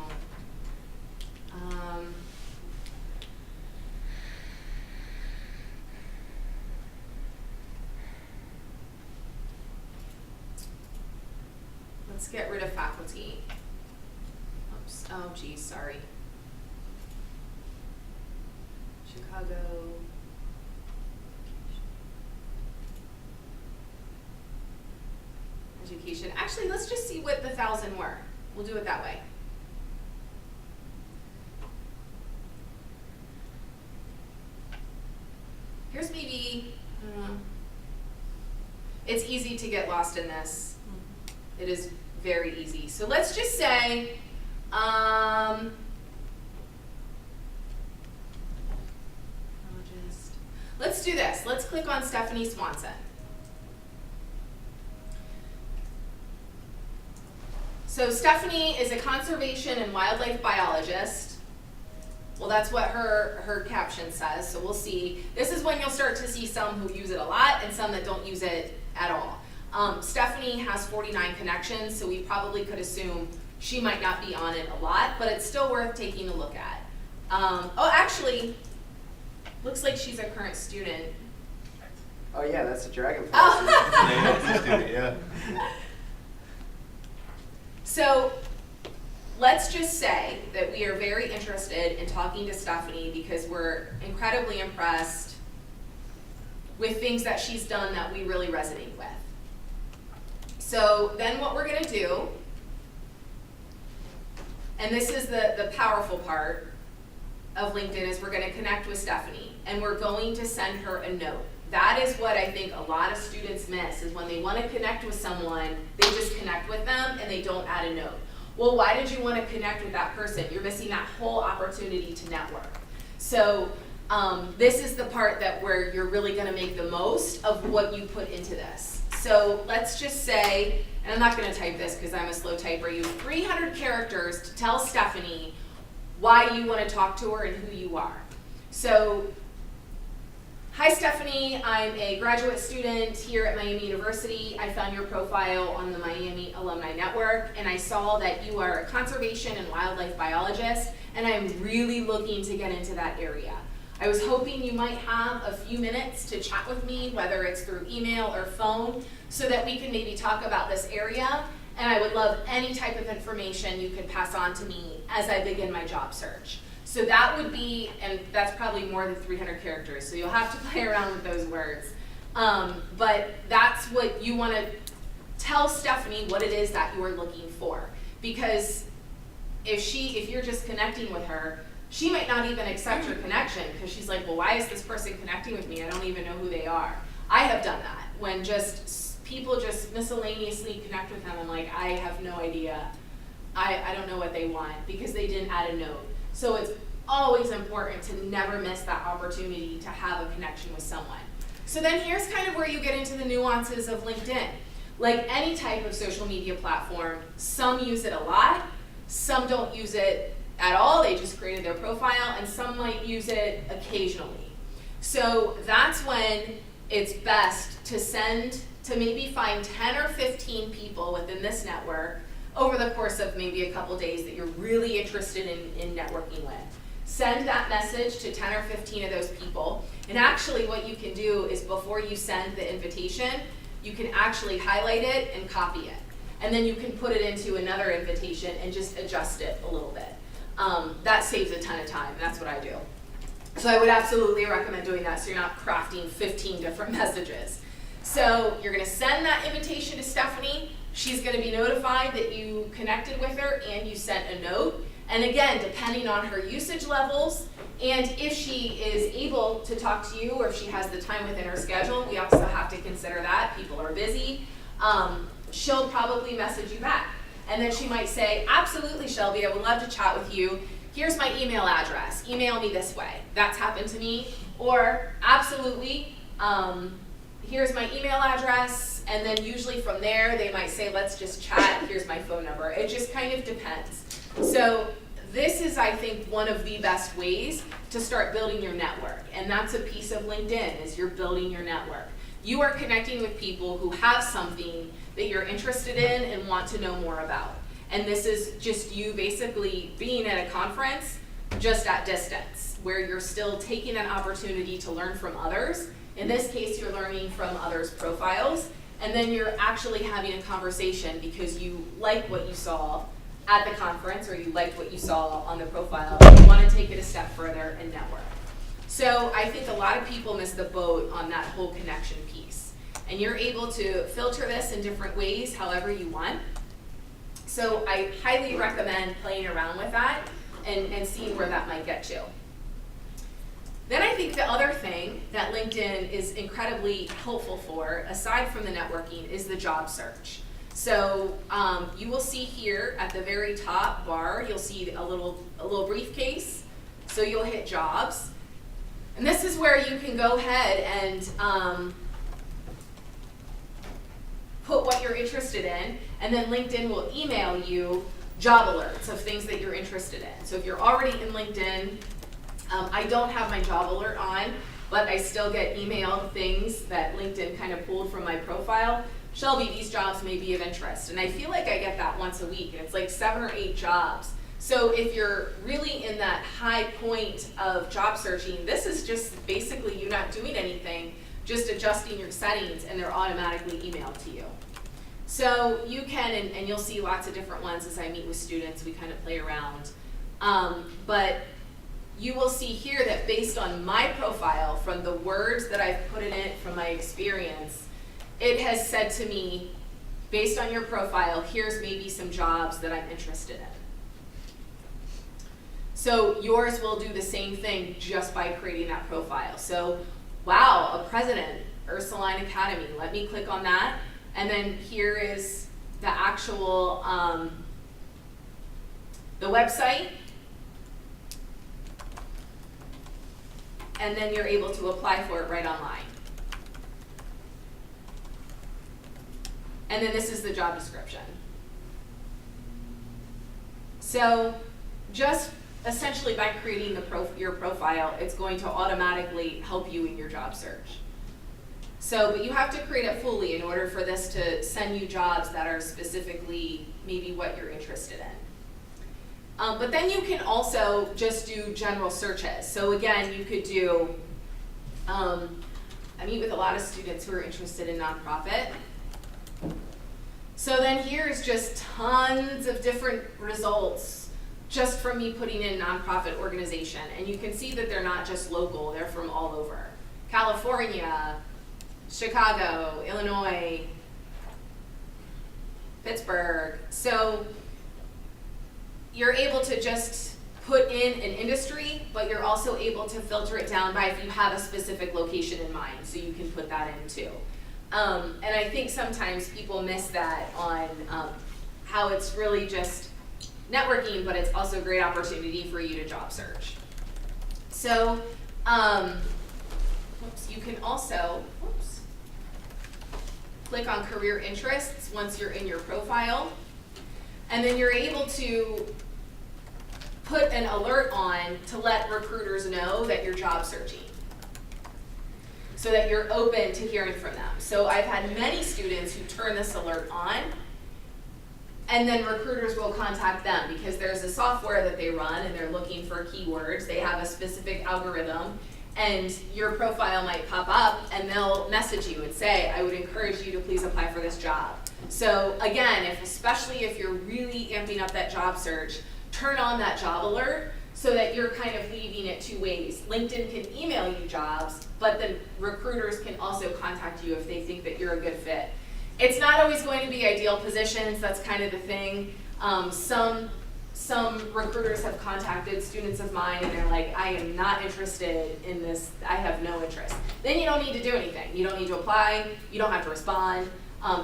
Let's get rid of faculty. Oops. Oh, geez, sorry. Chicago. Education. Actually, let's just see what the 1,000 were. We'll do it that way. Here's maybe, it's easy to get lost in this. It is very easy. So let's just say, let's do this. Let's click on Stephanie Swanson. So Stephanie is a conservation and wildlife biologist. Well, that's what her caption says, so we'll see. This is when you'll start to see some who use it a lot and some that don't use it at all. Stephanie has 49 connections, so we probably could assume she might not be on it a lot, but it's still worth taking a look at. Oh, actually, looks like she's a current student. Oh yeah, that's a Dragonfly. Oh. Yeah, that's a student, yeah. So let's just say that we are very interested in talking to Stephanie because we're incredibly impressed with things that she's done that we really resonate with. So then what we're going to do, and this is the powerful part of LinkedIn, is we're going to connect with Stephanie and we're going to send her a note. That is what I think a lot of students miss, is when they want to connect with someone, they just connect with them and they don't add a note. Well, why did you want to connect with that person? You're missing that whole opportunity to network. So this is the part where you're really going to make the most of what you put into this. So let's just say, and I'm not going to type this because I'm a slow typer, you have 300 characters to tell Stephanie why you want to talk to her and who you are. So, hi Stephanie, I'm a graduate student here at Miami University. I found your profile on the Miami Alumni Network, and I saw that you are a conservation and wildlife biologist, and I'm really looking to get into that area. I was hoping you might have a few minutes to chat with me, whether it's through email or phone, so that we can maybe talk about this area, and I would love any type of information you could pass on to me as I begin my job search. So that would be, and that's probably more than 300 characters, so you'll have to play around with those words. But that's what you want to tell Stephanie what it is that you are looking for. Because if you're just connecting with her, she might not even accept your connection because she's like, well, why is this person connecting with me? I don't even know who they are. I have done that when people just miscellaneously connect with them. I'm like, I have no idea. I don't know what they want because they didn't add a note. So it's always important to never miss that opportunity to have a connection with someone. So then here's kind of where you get into the nuances of LinkedIn. Like any type of social media platform, some use it a lot, some don't use it at all, they just created their profile, and some might use it occasionally. So that's when it's best to maybe find 10 or 15 people within this network over the course of maybe a couple days that you're really interested in networking with. Send that message to 10 or 15 of those people, and actually what you can do is before you send the invitation, you can actually highlight it and copy it. And then you can put it into another invitation and just adjust it a little bit. That saves a ton of time, that's what I do. So I would absolutely recommend doing that so you're not crafting 15 different messages. So you're gonna send that invitation to Stephanie. She's gonna be notified that you connected with her and you sent a note. And again, depending on her usage levels, and if she is able to talk to you or if she has the time within her schedule, we also have to consider that. People are busy. She'll probably message you back. And then she might say, absolutely, Shelby, I would love to chat with you. here's my email address, email me this way. That's happened to me. Or absolutely, here's my email address, and then usually from there they might say, let's just chat, here's my phone number. It just kind of depends. So this is, I think, one of the best ways to start building your network, and that's a piece of LinkedIn, is you're building your network. You are connecting with people who have something that you're interested in and want to know more about. And this is just you basically being at a conference, just at distance, where you're still taking an opportunity to learn from others. In this case, you're learning from others' profiles, and then you're actually having a conversation because you like what you saw at the conference, or you liked what you saw on the profile, and you want to take it a step further and network. So I think a lot of people miss the boat on that whole connection piece. And you're able to filter this in different ways, however you want. So I highly recommend playing around with that and seeing where that might get you. Then I think the other thing that LinkedIn is incredibly helpful for, aside from the networking, is the job search. So you will see here at the very top bar, you'll see a little briefcase. So you'll hit jobs. And this is where you can go ahead and put what you're interested in, and then LinkedIn will email you job alerts of things that you're interested in. So if you're already in LinkedIn, I don't have my job alert on, but I still get emailed things that LinkedIn kind of pulled from my profile. Shelby, these jobs may be of interest. And I feel like I get that once a week, and it's like 7 or 8 jobs. So if you're really in that high point of job searching, this is just basically you not doing anything, just adjusting your settings, and they're automatically emailed to you. So you can, and you'll see lots of different ones as I meet with students, we kind of play around. But you will see here that based on my profile, from the words that I've put in it, from my experience, it has said to me, based on your profile, here's maybe some jobs that I'm interested in. So yours will do the same thing just by creating that profile. So, wow, a president, Ursuline Academy. Let me click on that. And then here is the actual, the website. And then you're able to apply for it right online. And then this is the job description. So just essentially by creating your profile, it's going to automatically help you in your job search. So, but you have to create it fully in order for this to send you jobs that are specifically maybe what you're interested in. But then you can also just do general searches. So again, you could do, I meet with a lot of students who are interested in nonprofit. So then here's just tons of different results just from me putting in nonprofit organization. And you can see that they're not just local, they're from all over. California, Chicago, Illinois, Pittsburgh. So you're able to just put in an industry, but you're also able to filter it down by if you have a specific location in mind, so you can put that in too. And I think sometimes people miss that on how it's really just networking, but it's also a great opportunity for you to job search. So you can also click on career interests once you're in your profile, and then you're able to put an alert on to let recruiters know that you're job searching, so that you're open to hearing from them. So I've had many students who turn this alert on, and then recruiters will contact them because there's a software that they run and they're looking for keywords. They have a specific algorithm, and your profile might pop up and they'll message you and say, I would encourage you to please apply for this job. So again, especially if you're really amping up that job search, turn on that job alert so that you're kind of leaving it 2 ways. LinkedIn can email you jobs, but then recruiters can also contact you if they think that you're a good fit. It's not always going to be ideal positions, that's kind of the thing. Some recruiters have contacted students of mine and they're like, I am not interested in this, I have no interest. Then you don't need to do anything. You don't need to apply, you don't have to respond.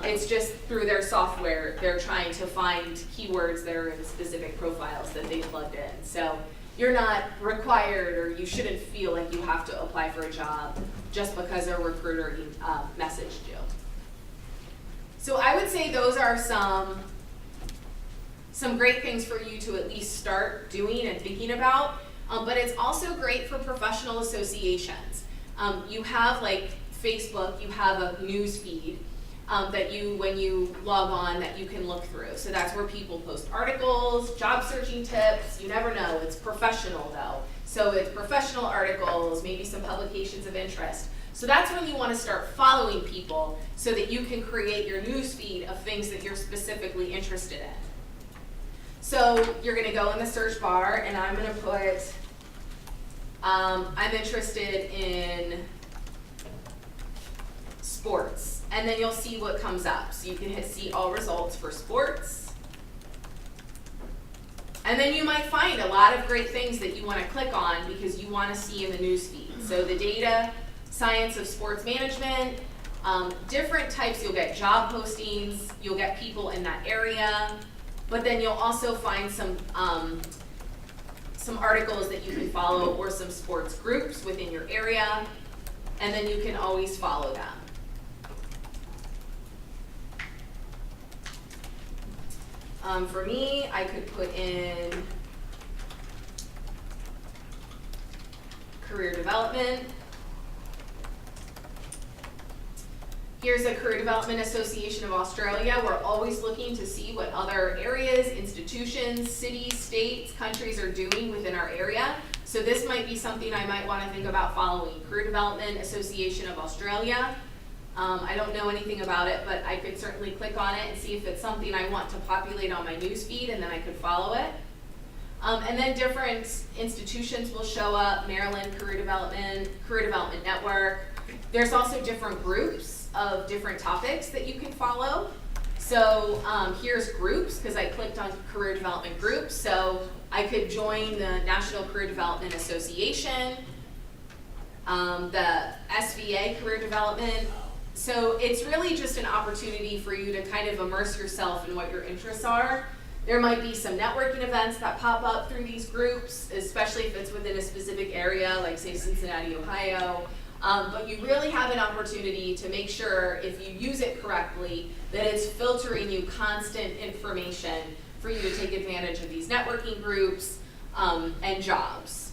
It's just through their software, they're trying to find keywords that are in specific profiles that they plugged in. So you're not required, or you shouldn't feel like you have to apply for a job just because a recruiter messaged you. So I would say those are some great things for you to at least start doing and thinking about, but it's also great for professional associations. You have like Facebook, you have a news feed that when you log on, that you can look through. So that's where people post articles, job searching tips. You never know, it's professional though. So it's professional articles, maybe some publications of interest. So that's when you want to start following people so that you can create your news feed of things that you're specifically interested in. So you're going to go in the search bar, and I'm going to put, I'm interested in sports, and then you'll see what comes up. So you can hit see all results for sports. And then you might find a lot of great things that you want to click on because you want to see in the news feed. So the data, science of sports management, different types. You'll get job postings, you'll get people in that area, but then you'll also find some articles that you can follow, or some sports groups within your area, and then you can always follow them. For me, I could put in career development. Here's a Career Development Association of Australia. We're always looking to see what other areas, institutions, cities, states, countries are doing within our area. So this might be something I might want to think about following. Career Development Association of Australia. I don't know anything about it, but I could certainly click on it and see if it's something I want to populate on my news feed, and then I could follow it. And then different institutions will show up, Maryland Career Development Network. There's also different groups of different topics that you can follow. So here's groups, because I clicked on career development groups. So I could join the National Career Development Association, the SVA Career Development. So it's really just an opportunity for you to kind of immerse yourself in what your interests are. There might be some networking events that pop up through these groups, especially if it's within a specific area, like say Cincinnati, Ohio. But you really have an opportunity to make sure, if you use it correctly, that it's filtering you constant information for you to take advantage of these networking groups and jobs.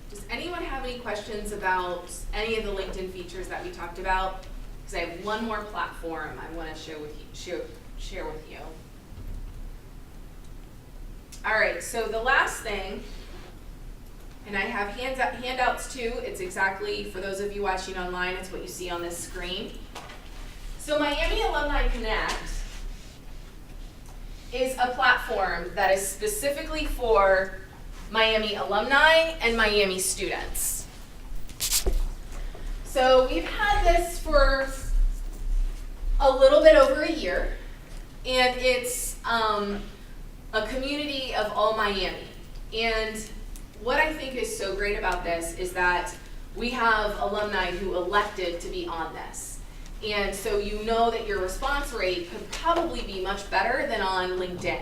Does anyone have any questions about any of the LinkedIn features that we talked about? Because I have one more platform I want to share with you. All right, so the last thing, and I have handouts too. It's exactly, for those of you watching online, it's what you see on this screen. So Miami Alumni Connect is a platform that is specifically for Miami alumni and Miami students. So we've had this for a little bit over a year, and it's a community of all Miami. And what I think is so great about this is that we have alumni who elected to be on this. And so you know that your response rate could probably be much better than on LinkedIn,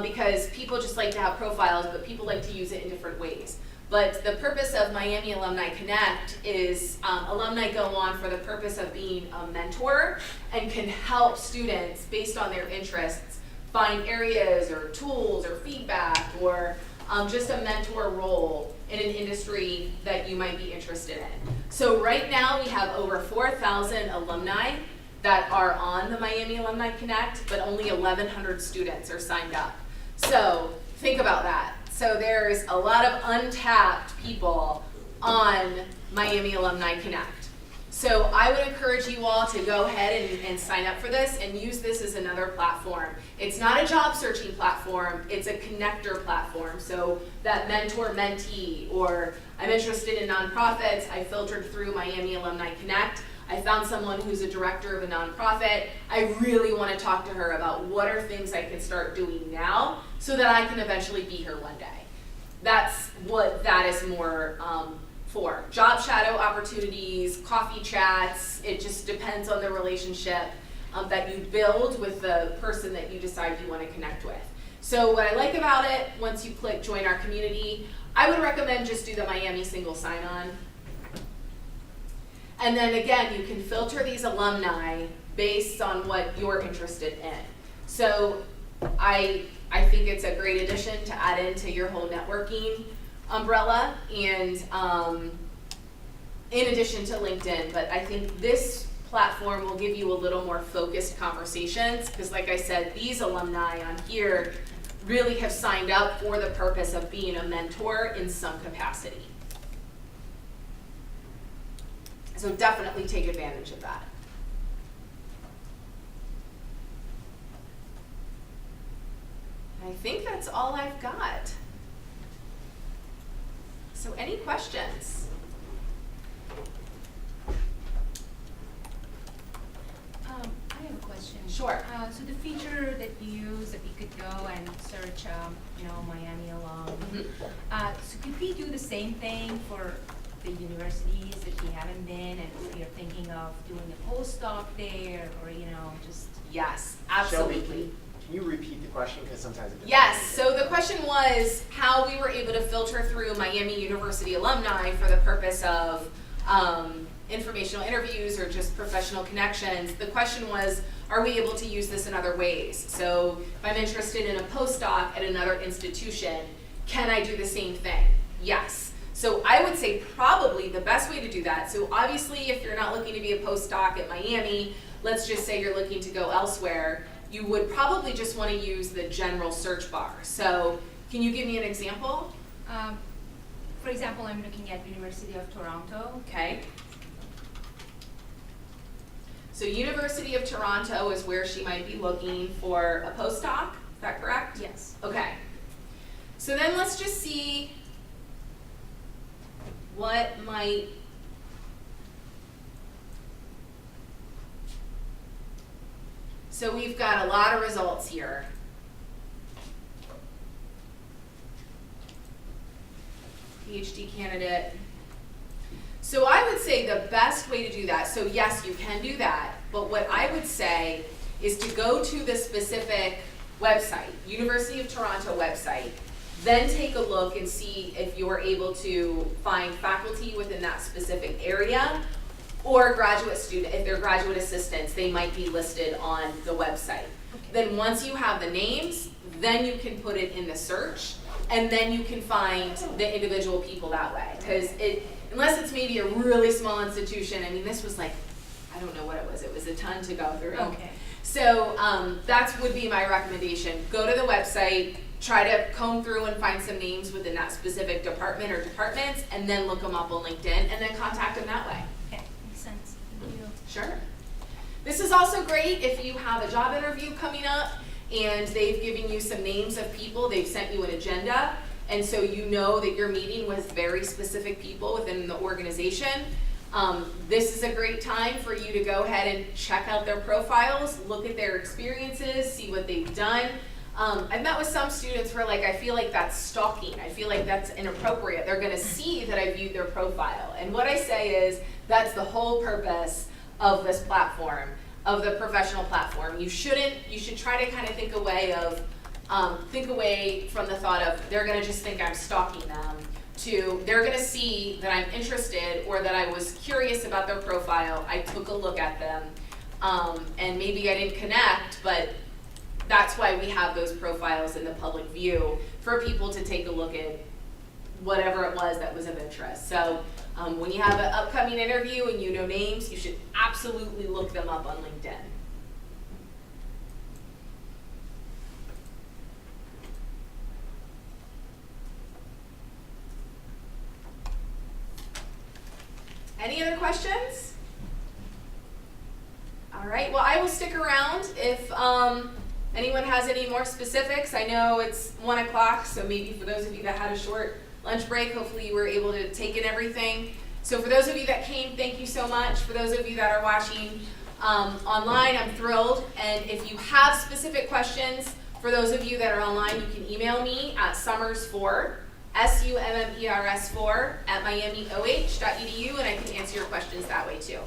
because people just like to have profiles, but people like to use it in different ways. But the purpose of Miami Alumni Connect is alumni go on for the purpose of being a mentor and can help students based on their interests find areas or tools or feedback or just a mentor role in an industry that you might be interested in. So right now we have over 4,000 alumni that are on the Miami Alumni Connect, but only 1,100 students are signed up. So think about that. So there's a lot of untapped people on Miami Alumni Connect. So I would encourage you all to go ahead and sign up for this and use this as another platform. It's not a job searching platform, it's a connector platform. So that mentor-mentee, or I'm interested in nonprofits, I filtered through Miami Alumni Connect. I found someone who's a director of a nonprofit. I really want to talk to her about what are things I can start doing now so that I can eventually be here one day. That's what that is more for. Job shadow opportunities, coffee chats, it just depends on the relationship. that you build with the person that you decide you want to connect with. So what I like about it, once you click join our community, I would recommend just do the Miami single sign-on. And then again, you can filter these alumni based on what you're interested in. So I think it's a great addition to add into your whole networking umbrella, and in addition to LinkedIn, but I think this platform will give you a little more focused conversations, because like I said, these alumni on here really have signed up for the purpose of being a mentor in some capacity. So definitely take advantage of that. I think that's all I've got. So any questions? I have a question. Sure. So the feature that you use, that we could go and search, Miami alum. So could we do the same thing for the universities that we haven't been, and if you're thinking of doing a postdoc there, or just? Yes, Shelby, absolutely. can you repeat the question, because sometimes it doesn't. Yes, so the question was how we were able to filter through Miami University alumni for the purpose of informational interviews or just professional connections. The question was, are we able to use this in other ways? So if I'm interested in a postdoc at another institution, can I do the same thing? Yes. So I would say probably the best way to do that, so obviously if you're not looking to be a postdoc at Miami, let's just say you're looking to go elsewhere, you would probably just want to use the general search bar. So can you give me an example? For example, I'm looking at University of Toronto. Okay. So University of Toronto is where she might be looking for a postdoc, is that correct? Yes. Okay. So then let's just see what might, so we've got a lot of results here. PhD candidate. So I would say the best way to do that, so yes, you can do that, but what I would say is to go to the specific website, University of Toronto website, then take a look and see if you're able to find faculty within that specific area, or graduate student, if they're graduate assistants, they might be listed on the website. Okay. Then once you have the names, then you can put it in the search, and then you can find the individual people that way. Because unless it's maybe a really small institution, I mean, this was like, I don't know what it was a ton to go through. Okay. So that would be my recommendation. Go to the website, try to comb through and find some names within that specific department or departments, and then look them up on LinkedIn, and then contact them that way. Okay, makes sense. Thank you. Sure. This is also great if you have a job interview coming up and they've given you some names of people, they've sent you an agenda, and so you know that you're meeting with very specific people within the organization. This is a great time for you to go ahead and check out their profiles, look at their experiences, see what they've done. I've met with some students where I feel like that's stalking. I feel like that's inappropriate. They're gonna see that I viewed their profile. And what I say is, that's the whole purpose of this platform, of the professional platform. You should try to kind of think away from the thought of, they're gonna just think I'm stalking them, to they're gonna see that I'm interested or that I was curious about their profile, I took a look at them, and maybe I didn't connect, but that's why we have those profiles in the public view, for people to take a look at whatever it was that was of interest. So when you have an upcoming interview and you know names, you should absolutely look them up on LinkedIn. Any other questions? All right, well, I will stick around if anyone has any more specifics. I know it's 1 o'clock, so maybe for those of you that had a short lunch break, hopefully you were able to take in everything. So for those of you that came, thank you so much. For those of you that are watching online, I'm thrilled. And if you have specific questions, for those of you that are online, you can email me at summers4, SUMMERS4 @miamioh.edu, and I can answer your questions that way too.